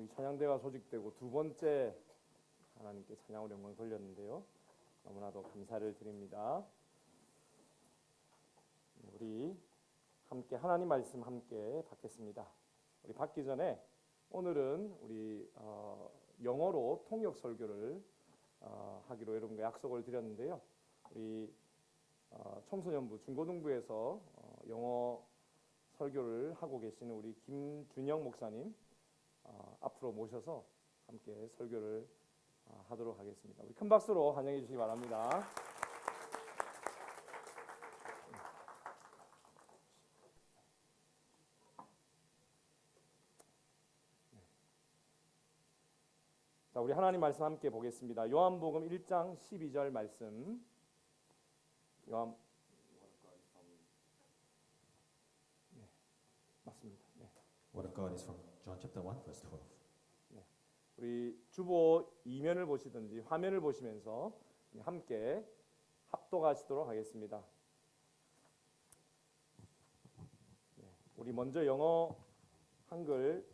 우리 찬양대가 조직되고 두 번째 하나님께 찬양으로 영광 돌렸는데요. 너무나도 감사를 드립니다. 우리 함께 하나님 말씀 함께 받겠습니다. 우리 받기 전에 오늘은 우리 영어로 통역 설교를 하기로 여러분과 약속을 드렸는데요. 우리 청소년부 중고등부에서 영어 설교를 하고 계시는 우리 김준영 목사님 앞으로 모셔서 함께 설교를 하도록 하겠습니다. 우리 큰 박수로 환영해 주시기 바랍니다. 자, 우리 하나님 말씀 함께 보겠습니다. 요한복음 1장 12절 말씀. 맞습니다. 네. Word of God is from John chapter 1 verse 12. 네. 우리 주보 이면을 보시든지 화면을 보시면서 함께 합독하시도록 하겠습니다. 네. 우리 먼저 영어 한글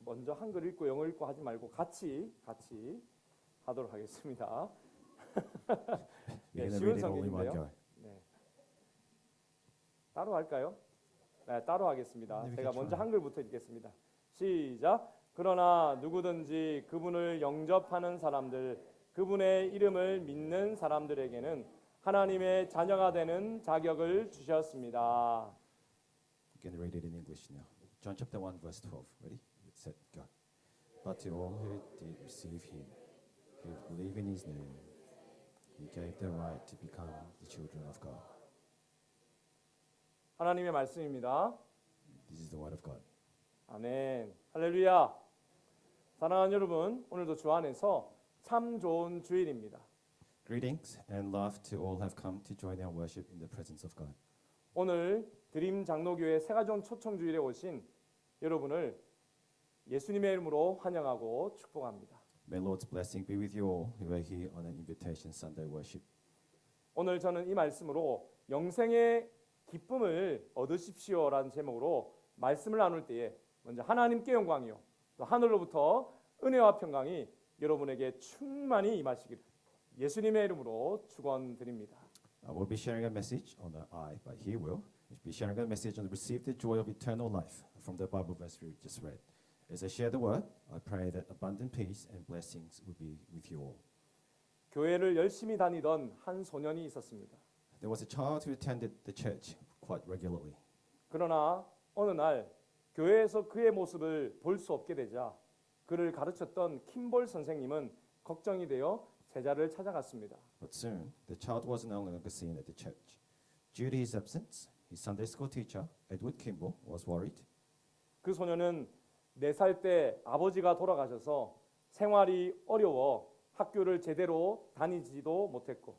먼저 한글 읽고 영어 읽고 하지 말고 같이 하도록 하겠습니다. 네, 쉬운 성경인데요. 네. 따로 할까요? 네, 따로 하겠습니다. 제가 먼저 한글부터 읽겠습니다. 시작. 그러나 누구든지 그분을 영접하는 사람들, 그분의 이름을 믿는 사람들에게는 하나님의 자녀가 되는 자격을 주셨습니다. You can read it in English now. John chapter 1 verse 12. Ready? It said, God. But to all who did receive him, who believe in his name, he gave the right to become the children of God. 하나님의 말씀입니다. This is the word of God. 아멘. 할렐루야. 사랑하는 여러분, 오늘도 주 안에서 참 좋은 주일입니다. Greetings and love to all have come to join our worship in the presence of God. 오늘 드림 장로교회 새가족 초청주일에 오신 여러분을 예수님의 이름으로 환영하고 축복합니다. May Lord's blessing be with you all who are here on an invitation Sunday worship. 오늘 저는 이 말씀으로 영생의 기쁨을 얻으십시오라는 제목으로 말씀을 나눌 때에 먼저 하나님께 영광이요 또 하늘로부터 은혜와 평강이 여러분에게 충만히 임하시기를 예수님의 이름으로 축원드립니다. I will be sharing a message on the but he will be sharing a message on receive the joy of eternal life from the Bible verse we just read. As I share the word, I pray that abundant peace and blessings will be with you all. 교회를 열심히 다니던 한 소년이 있었습니다. There was a child who attended the church quite regularly. 그러나 어느 날 교회에서 그의 모습을 볼 수 없게 되자 그를 가르쳤던 킴볼 선생님은 걱정이 되어 제자를 찾아갔습니다. But soon, the child was no longer seen at the church. Due to his absence, his Sunday school teacher, Edward Kimball, was worried. 그 소년은 4살 때 아버지가 돌아가셔서 생활이 어려워 학교를 제대로 다니지도 못했고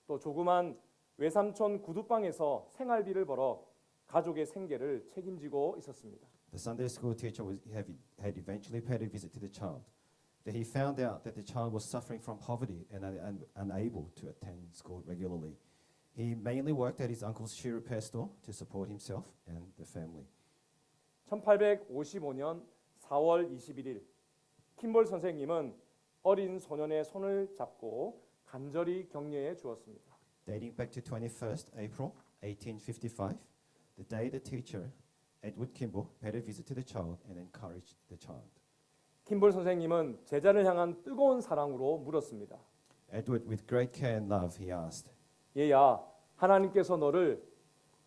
또 조그만 외삼촌 구두방에서 생활비를 벌어 가족의 생계를 책임지고 있었습니다. The Sunday school teacher had eventually paid a visit to the child. That he found out that the child was suffering from poverty and unable to attend school regularly. He mainly worked at his uncle's shoe repair store to support himself and the family. 1855년 4월 21일 킴볼 선생님은 어린 소년의 손을 잡고 간절히 격려해 주었습니다. Dating back to 21st April 1855, the day the teacher, Edward Kimball, paid a visit to the child and encouraged the child. 킴볼 선생님은 제자를 향한 뜨거운 사랑으로 물었습니다. Edward, with great care and love, he asked, 얘야, 하나님께서 너를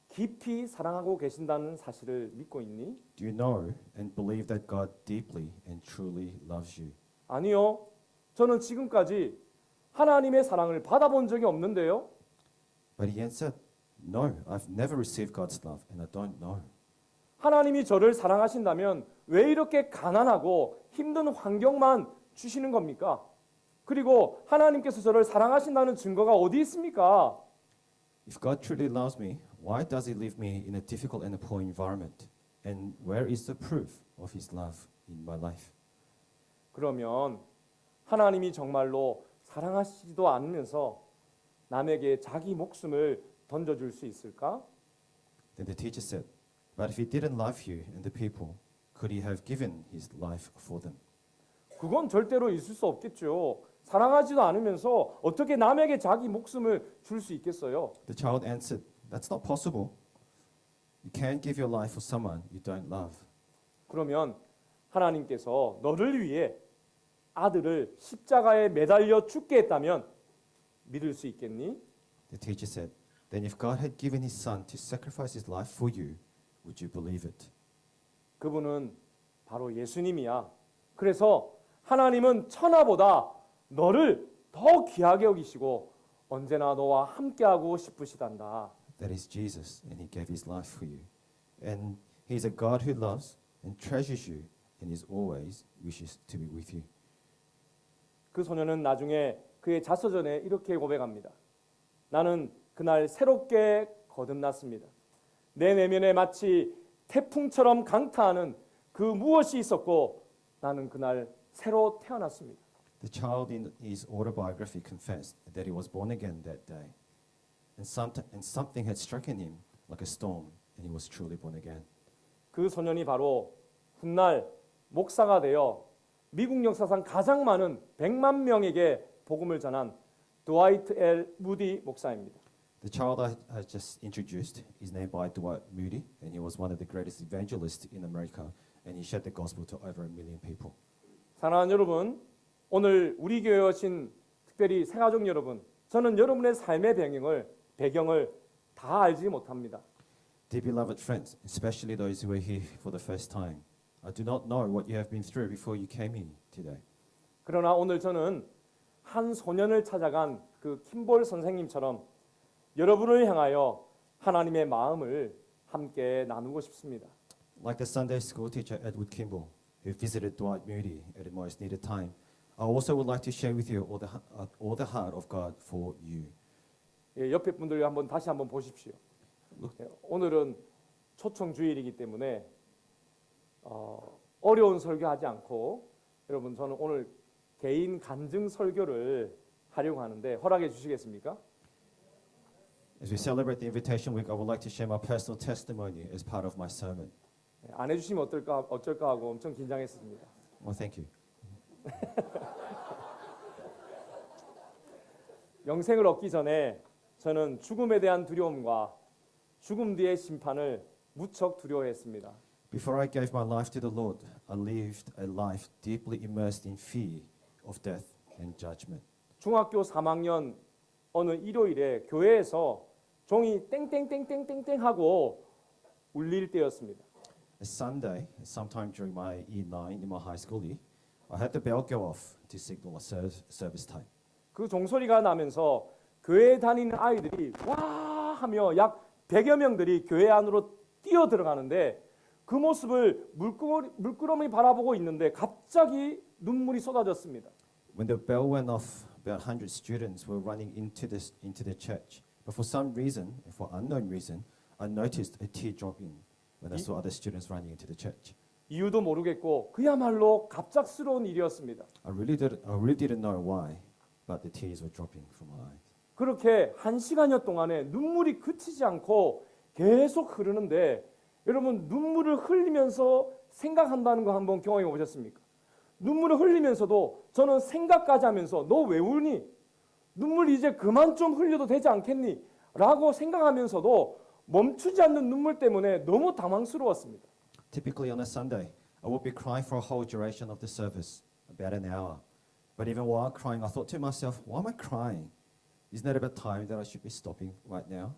깊이 사랑하고 계신다는 사실을 믿고 있니? Do you know and believe that God deeply and truly loves you? 아니요. 저는 지금까지 하나님의 사랑을 받아본 적이 없는데요. But he answered, No, I've never received God's love and I don't know. 하나님이 저를 사랑하신다면 왜 이렇게 가난하고 힘든 환경만 주시는 겁니까? 그리고 하나님께서 저를 사랑하신다는 증거가 어디 있습니까? If God truly loves me, why does he leave me in a difficult and a poor environment? And where is the proof of his love in my life? 그러면 하나님이 정말로 사랑하시지도 않으면서 남에게 자기 목숨을 던져줄 수 있을까? Then the teacher said, But if he didn't love you and the people, could he have given his life for them? 그건 절대로 있을 수 없겠죠. 사랑하지도 않으면서 어떻게 남에게 자기 목숨을 줄 수 있겠어요? The child answered, "That's not possible. You can't give your life for someone you don't love." 그러면 하나님께서 너를 위해 아들을 십자가에 매달려 죽게 했다면 믿을 수 있겠니? The teacher said, "Then if God had given his son to sacrifice his life for you, would you believe it?" 그분은 바로 예수님이야. 그래서 하나님은 천하보다 너를 더 귀하게 여기시고 언제나 너와 함께하고 싶으시단다. That is Jesus, and he gave his life for you. And he's a God who loves and treasures you and is always wishes to be with you. 그 소년은 나중에 그의 자서전에 이렇게 고백합니다. 나는 그날 새롭게 거듭났습니다. 내 내면에 마치 태풍처럼 강타하는 그 무엇이 있었고 나는 그날 새로 태어났습니다. The child in his autobiography confessed that he was born again that day. And something had stricken him like a storm, and he was truly born again. 그 소년이 바로 훗날 목사가 되어 미국 역사상 가장 많은 100만 명에게 복음을 전한 드와이트 L. 무디 목사입니다. The child I just introduced is named by Dwight Moody, and he was one of the greatest evangelists in America, and he shared the gospel to over 1 million people. 사랑하는 여러분, 오늘 우리 교회에 오신 특별히 새가족 여러분, 저는 여러분의 삶의 배경을 다 알지 못합니다. Dear beloved friends, especially those who are here for the first time, I do not know what you have been through before you came in today. 그러나 오늘 저는 한 소년을 찾아간 그 킴볼 선생님처럼 여러분을 향하여 하나님의 마음을 함께 나누고 싶습니다. Like the Sunday school teacher Edward Kimball, who visited Dwight Moody at the most needed time, I also would like to share with you all the heart of God for you. 예, 옆에 분들 다시 한번 보십시오. 예, 오늘은 초청 주일이기 때문에 어려운 설교하지 않고 여러분 저는 오늘 개인 간증 설교를 하려고 하는데 허락해 주시겠습니까? As we celebrate the Invitation Week, I would like to share my personal testimony as part of my sermon. 예, 안 해주시면 어쩔까 하고 엄청 긴장했습니다. Well, thank you. 영생을 얻기 전에 저는 죽음에 대한 두려움과 죽음 뒤의 심판을 무척 두려워했습니다. Before I gave my life to the Lord, I lived a life deeply immersed in fear of death and judgment. 중학교 3학년 어느 일요일에 교회에서 종이 땡땡땡땡땡땡 하고 울릴 때였습니다. A Sunday, sometime during my year 9 in my high school year, I had the bell go off to signal a service time. 그 종소리가 나면서 교회에 다니는 아이들이 와 하며 약 100여 명들이 교회 안으로 뛰어 들어가는데 그 모습을 물끄러미 바라보고 있는데 갑자기 눈물이 쏟아졌습니다. When the bell went off, about 100 students were running into the church. But for some reason, for unknown reason, I noticed a tear dropping when I saw other students running into the church. 이유도 모르겠고 그야말로 갑작스러운 일이었습니다. I really didn't know why, but the tears were dropping from my eyes. 그렇게 1시간여 동안에 눈물이 그치지 않고 계속 흐르는데 여러분 눈물을 흘리면서 생각한다는 거 한번 경험해 보셨습니까? 눈물을 흘리면서도 저는 생각까지 하면서 너 왜 울니? 눈물 이제 그만 좀 흘려도 되지 않겠니? 라고 생각하면서도 멈추지 않는 눈물 때문에 너무 당황스러웠습니다. Typically on a Sunday, I would be crying for a whole duration of the service, about an hour. But even while crying, I thought to myself, why am I crying? Isn't it about time that I should be stopping right now?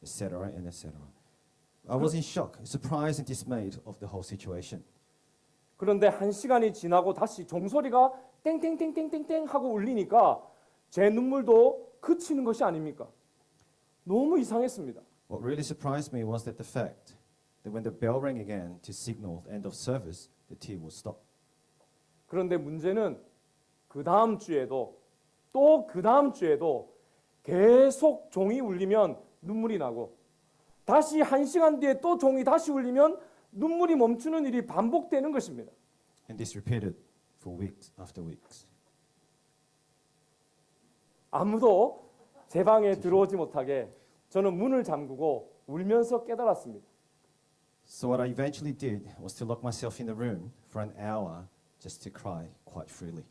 Etc. and etc. I was in shock, surprised and dismayed of the whole situation. 그런데 1시간이 지나고 다시 종소리가 땡땡땡땡땡땡 하고 울리니까 제 눈물도 그치는 것이 아닙니까? 너무 이상했습니다. What really surprised me was that the fact that when the bell rang again to signal the end of service, the tear would stop. 그런데 문제는 그 다음 주에도 또 그 다음 주에도 계속 종이 울리면 눈물이 나고 다시 1시간 뒤에 또 종이 다시 울리면 눈물이 멈추는 일이 반복되는 것입니다. And this repeated for weeks after weeks. 아무도 제 방에 들어오지 못하게 저는 문을 잠그고 울면서 깨달았습니다. So what I eventually did was to lock myself in the room for an hour just to cry quite freely.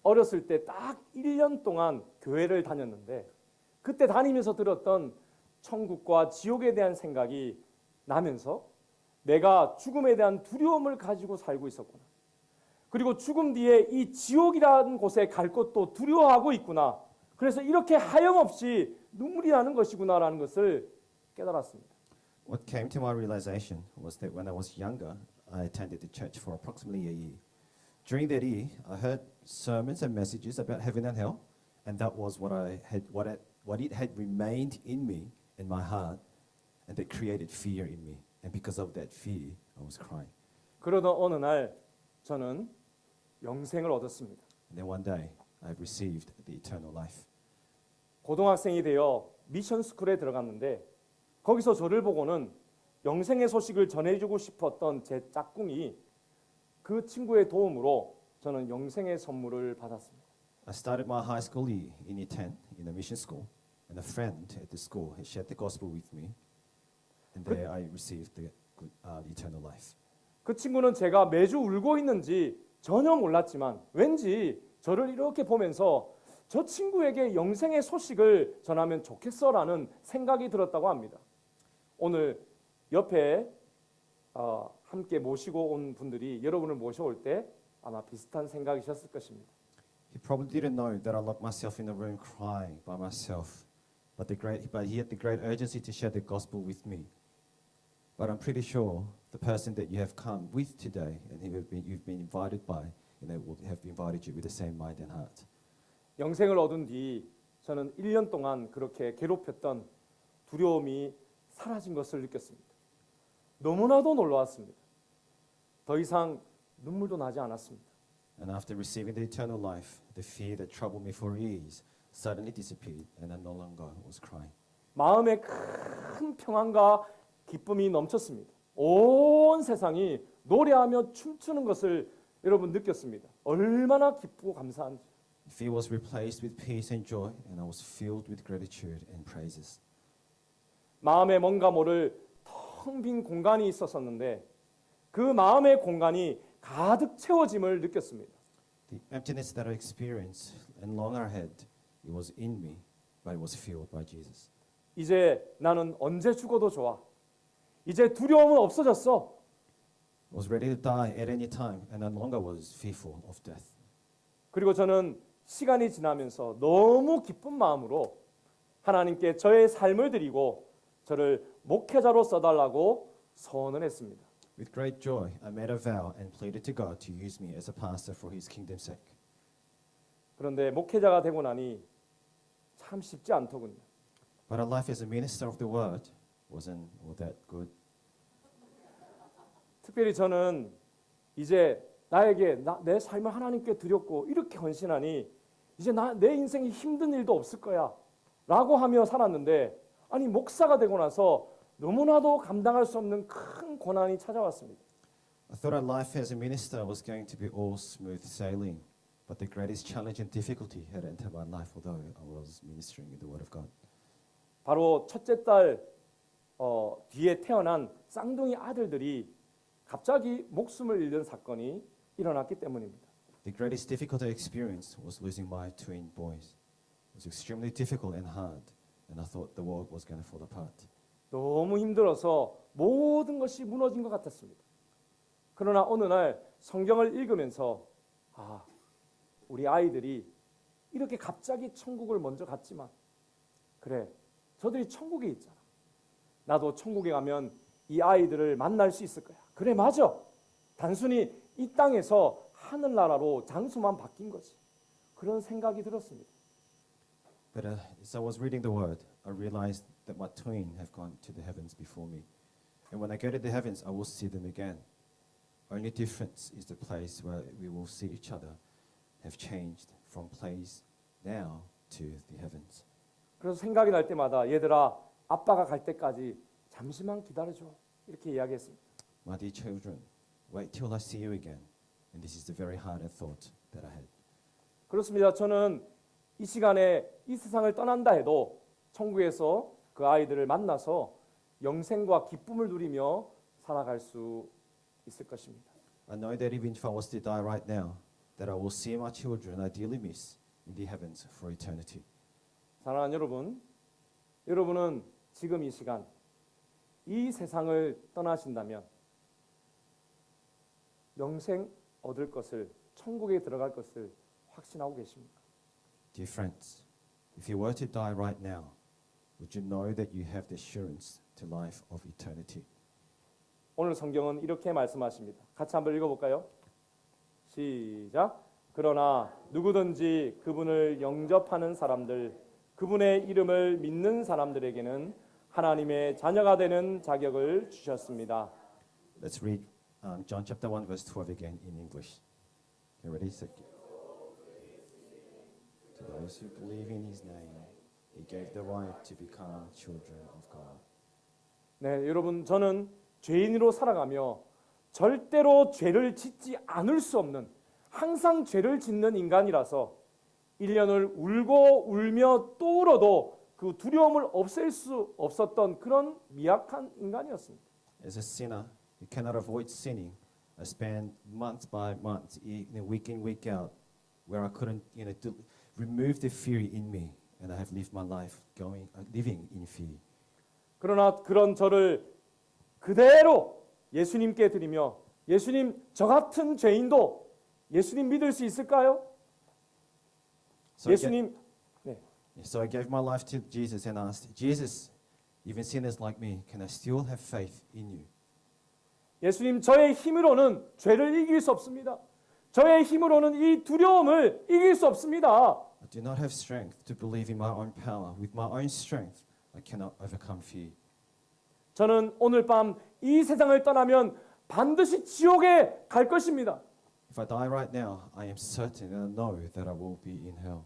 어렸을 때 딱 1년 동안 교회를 다녔는데 그때 다니면서 들었던 천국과 지옥에 대한 생각이 나면서 내가 죽음에 대한 두려움을 가지고 살고 있었구나. 그리고 죽음 뒤에 이 지옥이라는 곳에 갈 것도 두려워하고 있구나. 그래서 이렇게 하염없이 눈물이 나는 것이구나라는 것을 깨달았습니다. What came to my realization was that when I was younger, I attended the church for approximately a year. During that year, I heard sermons and messages about heaven and hell, and that was what it had remained in me, in my heart, and that created fear in me. And because of that fear, I was crying. 그러던 어느 날 저는 영생을 얻었습니다. And then one day, I received the eternal life. 고등학생이 되어 미션 스쿨에 들어갔는데 거기서 저를 보고는 영생의 소식을 전해주고 싶었던 제 짝꿍이 그 친구의 도움으로 저는 영생의 선물을 받았습니다. I started my high school year in year 10 in a mission school, and a friend at the school had shared the gospel with me, and there I received the eternal life. 그 친구는 제가 매주 울고 있는지 전혀 몰랐지만 왠지 저를 이렇게 보면서 저 친구에게 영생의 소식을 전하면 좋겠어라는 생각이 들었다고 합니다. 오늘 옆에 함께 모시고 온 분들이 여러분을 모셔올 때 아마 비슷한 생각이셨을 것입니다. He probably didn't know that I locked myself in a room crying by myself, but he had the great urgency to share the gospel with me. But I'm pretty sure the person that you have come with today and you've been invited by, will have invited you with the same mind and heart. 영생을 얻은 뒤 저는 1년 동안 그렇게 괴롭혔던 두려움이 사라진 것을 느꼈습니다. 너무나도 놀라웠습니다. 더 이상 눈물도 나지 않았습니다. And after receiving the eternal life, the fear that troubled me for years suddenly disappeared, and I no longer was crying. 마음에 큰 평안과 기쁨이 넘쳤습니다. 온 세상이 노래하며 춤추는 것을 여러분 느꼈습니다. 얼마나 기쁘고 감사한지. Fear was replaced with peace and joy, and I was filled with gratitude and praises. 마음에 뭔가 모를 텅 빈 공간이 있었었는데 그 마음의 공간이 가득 채워짐을 느꼈습니다. The emptiness that I experienced and long I had, it was in me, but it was filled by Jesus. 이제 나는 언제 죽어도 좋아. 이제 두려움은 없어졌어. I was ready to die at any time, and no longer was fearful of death. 그리고 저는 시간이 지나면서 너무 기쁜 마음으로 하나님께 저의 삶을 드리고 저를 목회자로 써달라고 소원을 했습니다. With great joy, I made a vow and pleaded to God to use me as a pastor for His kingdom's sake. 그런데 목회자가 되고 나니 참 쉽지 않더군요. But our life as a minister of the word wasn't all that good. 특별히 저는 이제 나에게 내 삶을 하나님께 드렸고 이렇게 헌신하니 이제 내 인생에 힘든 일도 없을 거야 라고 하며 살았는데 아니 목사가 되고 나서 너무나도 감당할 수 없는 큰 고난이 찾아왔습니다. I thought our life as a minister was going to be all smooth sailing, but the greatest challenge and difficulty had entered my life although I was ministering in the word of God. 바로 첫째 딸 뒤에 태어난 쌍둥이 아들들이 갑자기 목숨을 잃는 사건이 일어났기 때문입니다. The greatest difficulty I experienced was losing my twin boys. It was extremely difficult and hard, and I thought the world was going to fall apart. 너무 힘들어서 모든 것이 무너진 것 같았습니다. 그러나 어느 날 성경을 읽으면서 우리 아이들이 이렇게 갑자기 천국을 먼저 갔지만 그래, 저들이 천국에 있잖아. 나도 천국에 가면 이 아이들을 만날 수 있을 거야. 그래, 맞아. 단순히 이 땅에서 하늘나라로 장소만 바뀐 거지. 그런 생각이 들었습니다. But as I was reading the word, I realized that my twin have gone to the heavens before me. And when I go to the heavens, I will see them again. Only difference is the place where we will see each other have changed from place now to the heavens. 그래서 생각이 날 때마다 얘들아, 아빠가 갈 때까지 잠시만 기다려줘. 이렇게 이야기했습니다. My dear children, wait till I see you again. And this is the very heart and thought that I had. 그렇습니다. 저는 이 시간에 이 세상을 떠난다 해도 천국에서 그 아이들을 만나서 영생과 기쁨을 누리며 살아갈 수 있을 것입니다. I know that even if I was to die right now, that I will see my children I dearly miss in the heavens for eternity. 사랑하는 여러분, 여러분은 지금 이 시간 이 세상을 떠나신다면 영생 얻을 것을, 천국에 들어갈 것을 확신하고 계십니까? Dear friends, if you were to die right now, would you know that you have the assurance to life of eternity? 오늘 성경은 이렇게 말씀하십니다. 같이 한번 읽어볼까요? 시작. 그러나 누구든지 그분을 영접하는 사람들, 그분의 이름을 믿는 사람들에게는 하나님의 자녀가 되는 자격을 주셨습니다. Let's read John chapter 1 verse 12 again in English. You ready? So, to those who believe in his name, he gave the right to become children of God. 네, 여러분 저는 죄인으로 살아가며 절대로 죄를 짓지 않을 수 없는, 항상 죄를 짓는 인간이라서 1년을 울고 울며 또 울어도 그 두려움을 없앨 수 없었던 그런 미약한 인간이었습니다. As a sinner who cannot avoid sinning, I spent month by month, week in, week out, where I couldn't, remove the fear in me, and I have lived my life living in fear. 그러나 그런 저를 그대로 예수님께 드리며, 예수님 저 같은 죄인도 예수님 믿을 수 있을까요? 예수님, 네. So I gave my life to Jesus and asked, Jesus, even sinners like me, can I still have faith in you? 예수님 저의 힘으로는 죄를 이길 수 없습니다. 저의 힘으로는 이 두려움을 이길 수 없습니다. I do not have strength to believe in my own power. With my own strength, I cannot overcome fear. 저는 오늘 밤 이 세상을 떠나면 반드시 지옥에 갈 것입니다. If I die right now, I am certain and I know that I will be in hell.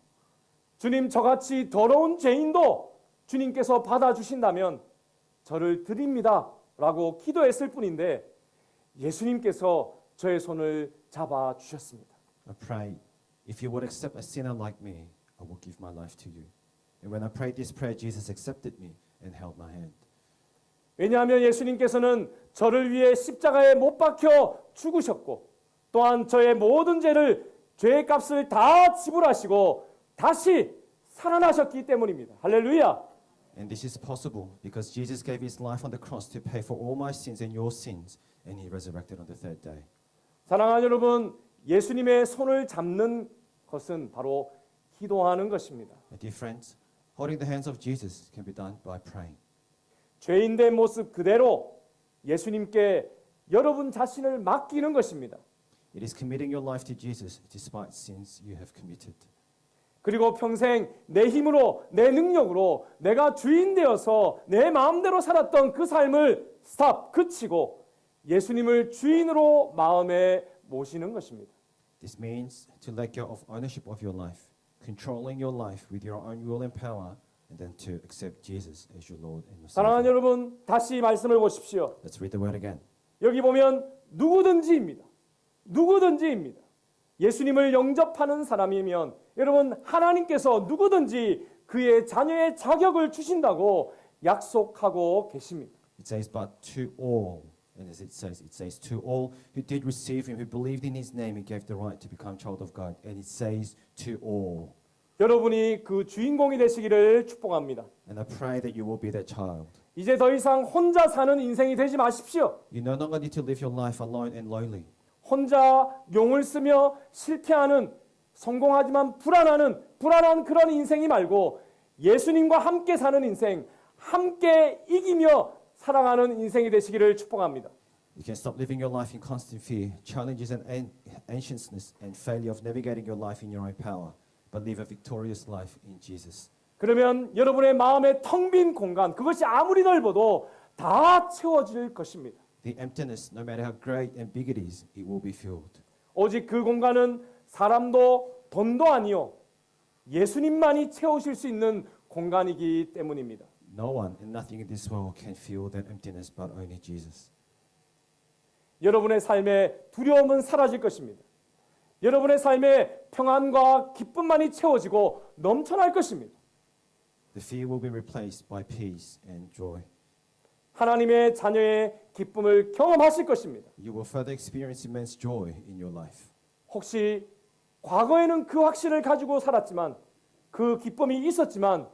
주님 저같이 더러운 죄인도 주님께서 받아주신다면 저를 드립니다 라고 기도했을 뿐인데 예수님께서 저의 손을 잡아주셨습니다. I pray, if you would accept a sinner like me, I will give my life to you. And when I prayed this prayer, Jesus accepted me and held my hand. 왜냐하면 예수님께서는 저를 위해 십자가에 못 박혀 죽으셨고 또한 저의 모든 죄의 값을 다 지불하시고 다시 살아나셨기 때문입니다. 할렐루야. And this is possible because Jesus gave his life on the cross to pay for all my sins and your sins, and he resurrected on the third day. 사랑하는 여러분, 예수님의 손을 잡는 것은 바로 기도하는 것입니다. And dear friends, holding the hands of Jesus can be done by praying. 죄인된 모습 그대로 예수님께 여러분 자신을 맡기는 것입니다. It is committing your life to Jesus despite sins you have committed. 그리고 평생 내 힘으로, 내 능력으로 내가 주인 되어서 내 마음대로 살았던 그 삶을 그치고 예수님을 주인으로 마음에 모시는 것입니다. This means to let go of ownership of your life, controlling your life with your own will and power, and then to accept Jesus as your Lord and your 사랑하는 Savior. 여러분, 다시 말씀을 보십시오. Let's read the word again. 여기 보면 누구든지입니다. 누구든지입니다. 예수님을 영접하는 사람이면 여러분 하나님께서 누구든지 그의 자녀의 자격을 주신다고 약속하고 계십니다. It says, but to all, and as it says, to all who did receive him, who believed in his name, he gave the right to become child of God. And it says, to all. 여러분이 그 주인공이 되시기를 축복합니다. And I pray that you will be that child. 이제 더 이상 혼자 사는 인생이 되지 마십시오. You no longer need to live your life alone and lonely. 혼자 용을 쓰며 실패하는, 성공하지만 불안한 그런 인생이 말고 예수님과 함께 사는 인생, 함께 이기며 살아가는 인생이 되시기를 축복합니다. You can stop living your life in constant fear, challenges and anxiousness and failure of navigating your life in your own power, but live a victorious life in Jesus. 그러면 여러분의 마음의 텅 빈 공간, 그것이 아무리 넓어도 다 채워질 것입니다. The emptiness, no matter how great and big it is, it will be filled. 오직 그 공간은 사람도 돈도 아니요 예수님만이 채우실 수 있는 공간이기 때문입니다. No one and nothing in this world can fill that emptiness but only Jesus. 여러분의 삶의 두려움은 사라질 것입니다. 여러분의 삶의 평안과 기쁨만이 채워지고 넘쳐날 것입니다. The fear will be replaced by peace and joy. 하나님의 자녀의 기쁨을 경험하실 것입니다. You will further experience immense joy in your life. 혹시 과거에는 그 확신을 가지고 살았지만 그 기쁨이 있었지만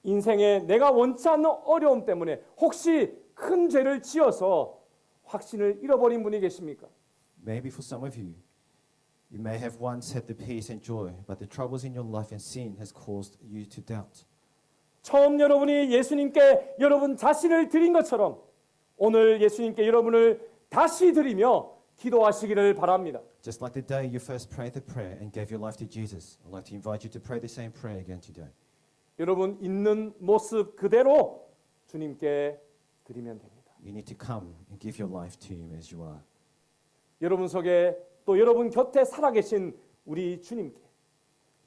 인생에 내가 원치 않는 어려움 때문에 혹시 큰 죄를 지어서 확신을 잃어버린 분이 계십니까? Maybe for some of you, you may have once had the peace and joy, but the troubles in your life and sin has caused you to doubt. 처음 여러분이 예수님께 여러분 자신을 드린 것처럼 오늘 예수님께 여러분을 다시 드리며 기도하시기를 바랍니다. Just like the day you first prayed the prayer and gave your life to Jesus, I'd like to invite you to pray the same prayer again today. 여러분 있는 모습 그대로 주님께 드리면 됩니다. You need to come and give your life to Him as you are. 여러분 속에 또 여러분 곁에 살아계신 우리 주님께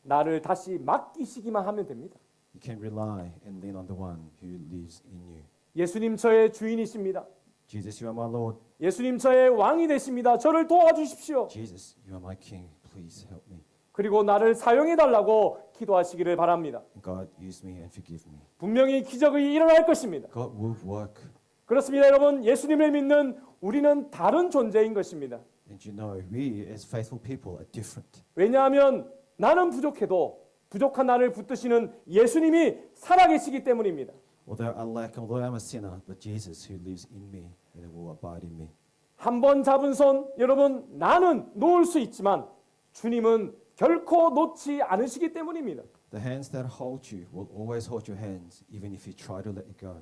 나를 다시 맡기시기만 하면 됩니다. You can rely and lean on the one who lives in you. 예수님 저의 주인이십니다. Jesus, you are my Lord. 예수님 저의 왕이 되십니다. 저를 도와주십시오. Jesus, you are my King. Please help me. 그리고 나를 사용해 달라고 기도하시기를 바랍니다. God, use me and forgive me. 분명히 기적이 일어날 것입니다. God will work. 그렇습니다. 여러분, 예수님을 믿는 우리는 다른 존재인 것입니다. And you know, we as faithful people are different. 왜냐하면 나는 부족해도 부족한 나를 붙드시는 예수님이 살아계시기 때문입니다. Although I lack, although I'm a sinner, but Jesus who lives in me and will abide in me. 한 번 잡은 손, 여러분, 나는 놓을 수 있지만 주님은 결코 놓지 않으시기 때문입니다. The hands that hold you will always hold your hands, even if you try to let it go.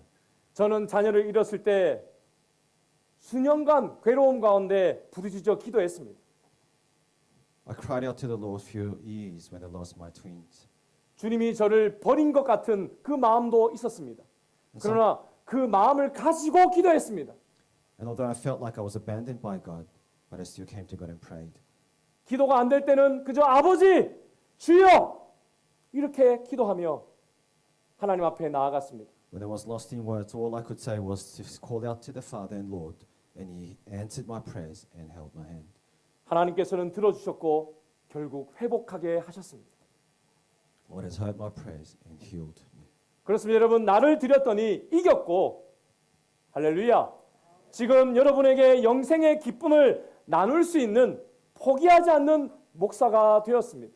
저는 자녀를 잃었을 때 수년간 괴로움 가운데 부르짖어 기도했습니다. I cried out to the Lord for years when I lost my twins. 주님이 저를 버린 것 같은 그 마음도 있었습니다. 그러나 그 마음을 가지고 기도했습니다. And although I felt like I was abandoned by God, but I still came to God and prayed. 기도가 안 될 때는 그저 아버지, 주여 이렇게 기도하며 하나님 앞에 나아갔습니다. When I was lost in words, all I could say was to call out to the Father and Lord, and He answered my prayers and held my hand. 하나님께서는 들어주셨고 결국 회복하게 하셨습니다. Lord has heard my prayers and healed me. 그렇습니다. 여러분, 나를 드렸더니 이겼고 할렐루야. 지금 여러분에게 영생의 기쁨을 나눌 수 있는 포기하지 않는 목사가 되었습니다.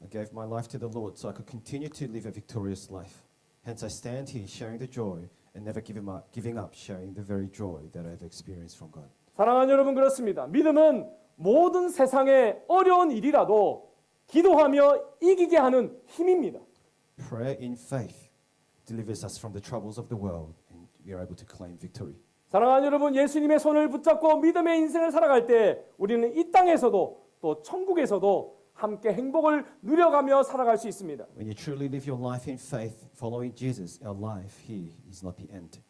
I gave my life to the Lord so I could continue to live a victorious life. Hence I stand here sharing the joy and never giving up sharing the very joy that I've experienced from God. 사랑하는 여러분, 그렇습니다. 믿음은 모든 세상의 어려운 일이라도 기도하며 이기게 하는 힘입니다. Prayer in faith delivers us from the troubles of the world and we are able to claim victory. 사랑하는 여러분, 예수님의 손을 붙잡고 믿음의 인생을 살아갈 때 우리는 이 땅에서도 또 천국에서도 함께 행복을 누려가며 살아갈 수 있습니다. When you truly live your life in faith, following Jesus, our life here is not the end.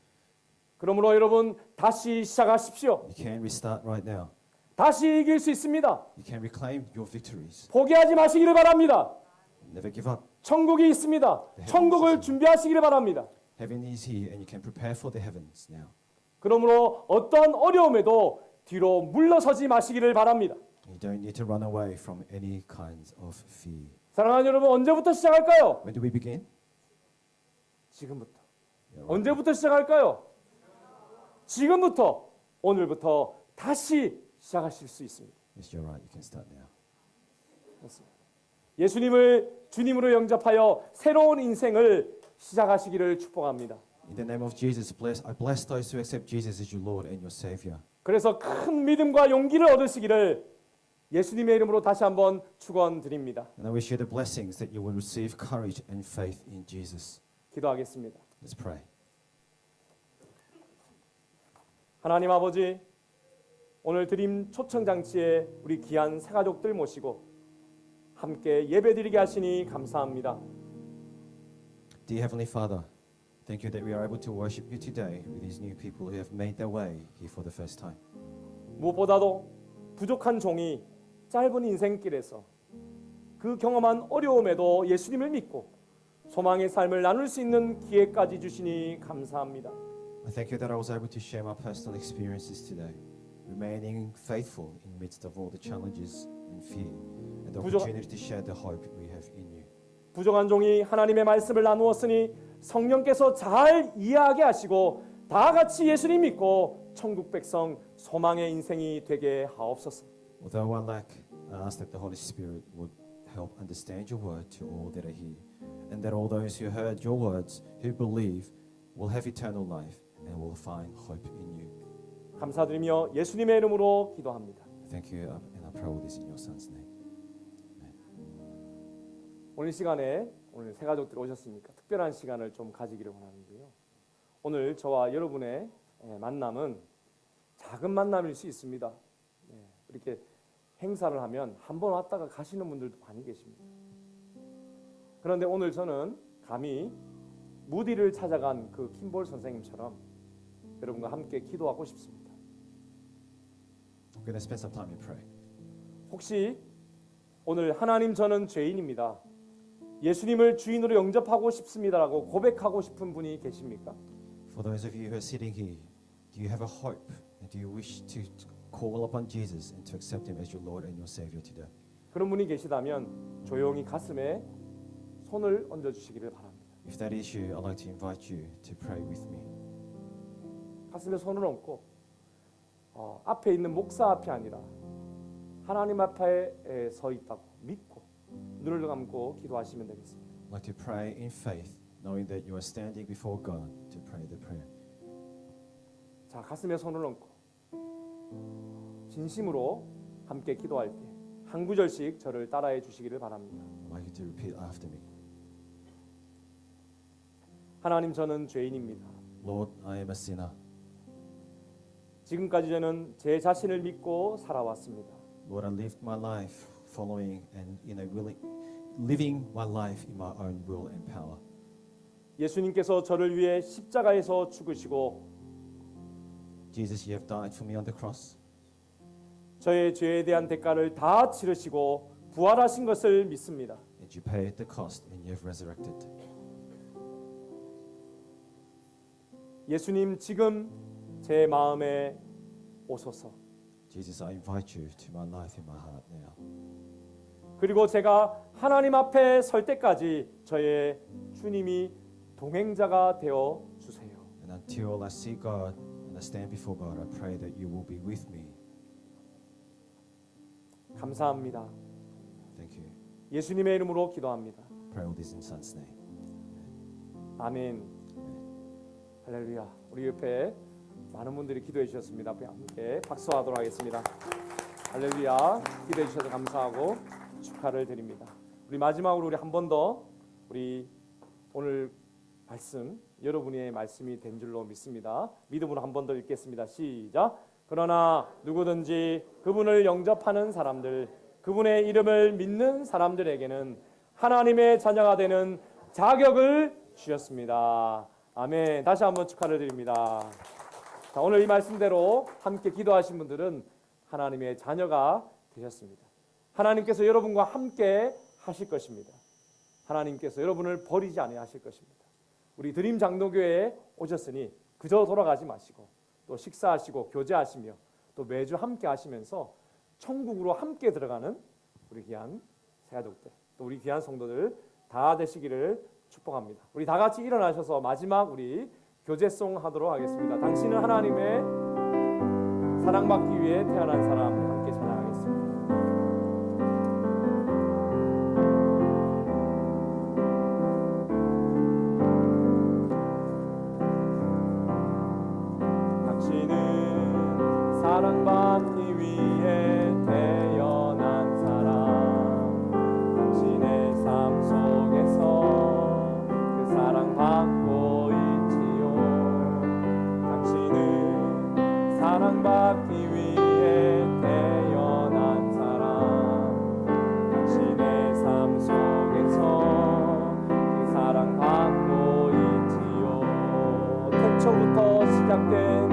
그러므로 여러분 다시 시작하십시오. You can restart right now. 다시 이길 수 있습니다. You can reclaim your victories. 포기하지 마시기를 바랍니다. Never give up. 천국이 있습니다. 천국을 준비하시기를 바랍니다. Heaven is here and you can prepare for the heavens now. 그러므로 어떠한 어려움에도 뒤로 물러서지 마시기를 바랍니다. You don't need to run away from any kinds of fear. 사랑하는 여러분, 언제부터 시작할까요? When do we begin? 지금부터. Yeah, right. 언제부터 시작할까요? 지금부터, 오늘부터 다시 시작하실 수 있습니다. Yes, you're right. You can start now. 그렇습니다. 예수님을 주님으로 영접하여 새로운 인생을 시작하시기를 축복합니다. In the name of Jesus, I bless those who accept Jesus as your Lord and your Savior. 그래서 큰 믿음과 용기를 얻으시기를 예수님의 이름으로 다시 한번 축원드립니다. And I wish you the blessings that you will receive courage and faith in Jesus. 기도하겠습니다. Let's pray. 하나님 아버지, 오늘 드림 초청장치에 우리 귀한 새가족들 모시고 함께 예배드리게 하시니 감사합니다. Dear Heavenly Father, thank you that we are able to worship you today with these new people who have made their way here for the first time. 무엇보다도 부족한 종이 짧은 인생길에서 그 경험한 어려움에도 예수님을 믿고 소망의 삶을 나눌 수 있는 기회까지 주시니 감사합니다. I thank you that I was able to share my personal experiences today, remaining faithful in the midst of all the challenges and fear, and the opportunity to share the hope we have in you. 부정한 종이 하나님의 말씀을 나누었으니 성령께서 잘 이해하게 하시고 다 같이 예수님 믿고 천국 백성 소망의 인생이 되게 하옵소서. Although one lack, I ask that the Holy Spirit would help understand your word to all that are here, and that all those who heard your words, who believe, will have eternal life and will find hope in you. 감사드리며 예수님의 이름으로 기도합니다. Thank you, and I pray all this in your Son's name. 오늘 시간에 오늘 새 가족들 오셨으니까 특별한 시간을 좀 가지기를 원하는데요. 오늘 저와 여러분의 만남은 작은 만남일 수 있습니다. 이렇게 행사를 하면 한 번 왔다가 가시는 분들도 많이 계십니다. 그런데 오늘 저는 감히 무디를 찾아간 그 킴볼 선생님처럼 여러분과 함께 기도하고 싶습니다. I'm going to spend some time in prayer. 혹시 오늘 하나님 저는 죄인입니다. 예수님을 주인으로 영접하고 싶습니다라고 고백하고 싶은 분이 계십니까? For those of you who are sitting here, do you have a hope and do you wish to call upon Jesus and to accept Him as your Lord and your Savior today? 그런 분이 계시다면 조용히 가슴에 손을 얹어주시기를 바랍니다. If that is you, I'd like to invite you to pray with me. 가슴에 손을 얹고 앞에 있는 목사 앞이 아니라 하나님 앞에 서 있다고 믿고 눈을 감고 기도하시면 되겠습니다. I'd like to pray in faith, knowing that you are standing before God to pray the prayer. 자, 가슴에 손을 얹고 진심으로 함께 기도할 때 한 구절씩 저를 따라해 주시기를 바랍니다. I'd like you to repeat after me. 하나님 저는 죄인입니다. Lord, I am a sinner. 지금까지 저는 제 자신을 믿고 살아왔습니다. Lord, I lived my life following and living my life in my own will and power. 예수님께서 저를 위해 십자가에서 죽으시고 Jesus, you have died for me on the cross. 저의 죄에 대한 대가를 다 치르시고 부활하신 것을 믿습니다. And you paid the cost and you have resurrected. 예수님 지금 제 마음에 오소서. Jesus, I invite you to my life in my heart now. 그리고 제가 하나님 앞에 설 때까지 저의 주님이 동행자가 되어 주세요. And until I see God and I stand before God, I pray that you will be with me. 감사합니다. Thank you. 예수님의 이름으로 기도합니다. Pray all this in Son's name. 아멘. 할렐루야. 우리 옆에 많은 분들이 기도해 주셨습니다. 우리 함께 박수하도록 하겠습니다. 할렐루야. 기도해 주셔서 감사하고 축하를 드립니다. 우리 마지막으로 우리 한 번 더 우리 오늘 말씀 여러분의 말씀이 된 줄로 믿습니다. 믿음으로 한 번 더 읽겠습니다. 시작. 그러나 누구든지 그분을 영접하는 사람들, 그분의 이름을 믿는 사람들에게는 하나님의 자녀가 되는 자격을 주셨습니다. 아멘. 다시 한번 축하를 드립니다. 자, 오늘 이 말씀대로 함께 기도하신 분들은 하나님의 자녀가 되셨습니다. 하나님께서 여러분과 함께 하실 것입니다. 하나님께서 여러분을 버리지 아니하실 것입니다. 우리 드림 장로교회에 오셨으니 그저 돌아가지 마시고 또 식사하시고 교제하시며 또 매주 함께 하시면서 천국으로 함께 들어가는 우리 귀한 새가족들, 또 우리 귀한 성도들 다 되시기를 축복합니다. 우리 다 같이 일어나셔서 마지막 우리 교제송 하도록 하겠습니다. 당신은 하나님의 사랑받기 위해 태어난 사람, 함께 찬양하겠습니다. 당신은 사랑받기 위해 태어난 사람, 당신의 삶 속에서 그 사랑받고 있지요. 당신은 사랑받기 위해 태어난 사람, 당신의 삶 속에서 그 사랑받고 있지요. 태초부터 시작된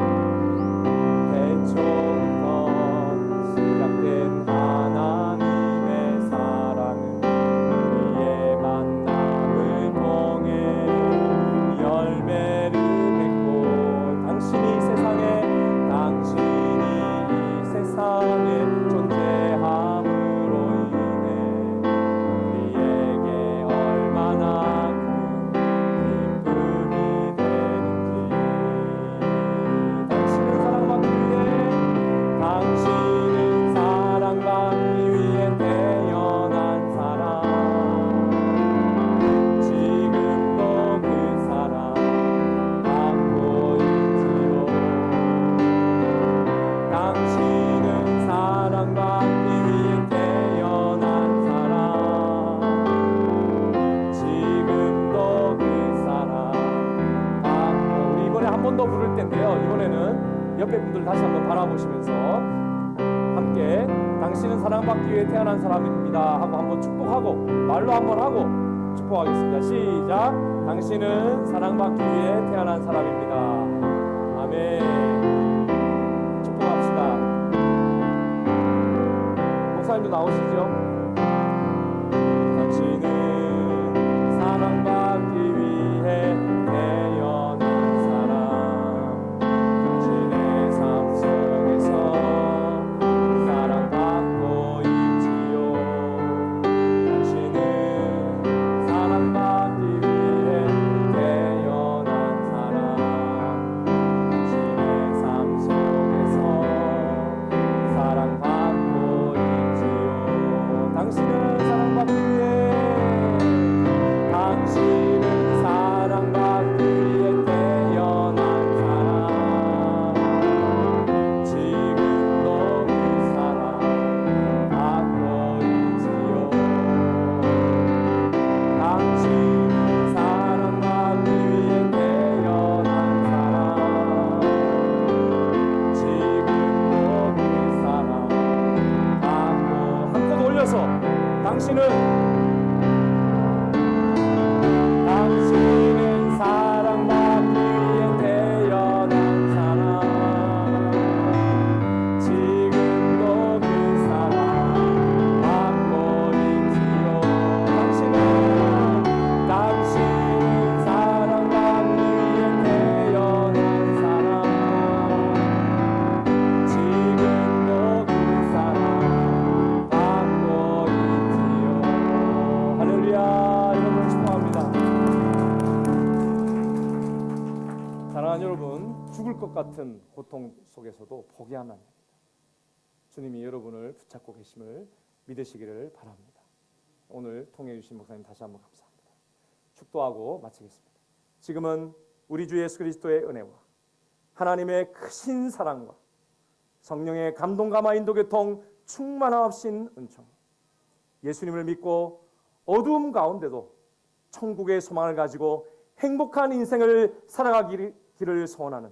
하나님의 사랑은 우리의 만남을 통해 열매를 맺고 당신이 이 세상에 존재함으로 인해 우리에게 얼마나 큰 기쁨이 되는지 옆에 분들 다시 한번 바라보시면서 함께 당신은 사랑받기 위해 태어난 사람입니다 하고 한번 축복하고 말로 한번 하고 축복하겠습니다. 시작. 당신은 사랑받기 위해 태어난 사람입니다. 아멘. 축복합시다. 목사님도 나오시죠? 당신은 사랑받기 위해 태어난 사람, 당신의 삶 속에서 사랑받고 있지요. 당신은 사랑받기 위해 태어난 사람, 당신의 삶 속에서 사랑받고 있지요. 당신은 사랑받기 위해 태어난 사람, 지금도 그 사랑 받고 있지요. 당신은 사랑받기 위해 태어난 사람, 지금도 그 사랑 받고. 한껏 올려서 당신은 사랑받기 위해 태어난 사람, 지금도 그 사랑 받고 있지요. 당신은 사랑받기 위해 태어난 사람, 지금도 그 사랑 받고 있지요. 할렐루야. 여러분 축복합니다. 사랑하는 여러분, 죽을 것 같은 고통 속에서도 포기하면 안 됩니다. 주님이 여러분을 붙잡고 계심을 믿으시기를 바랍니다. 오늘 통해 주신 목사님 다시 한번 감사합니다. 축도하고 마치겠습니다. 지금은 우리 주 예수 그리스도의 은혜와 하나님의 크신 사랑과 성령의 감동감화 인도교통 충만하신 은총, 예수님을 믿고 어두움 가운데도 천국의 소망을 가지고 행복한 인생을 살아가기를 소원하는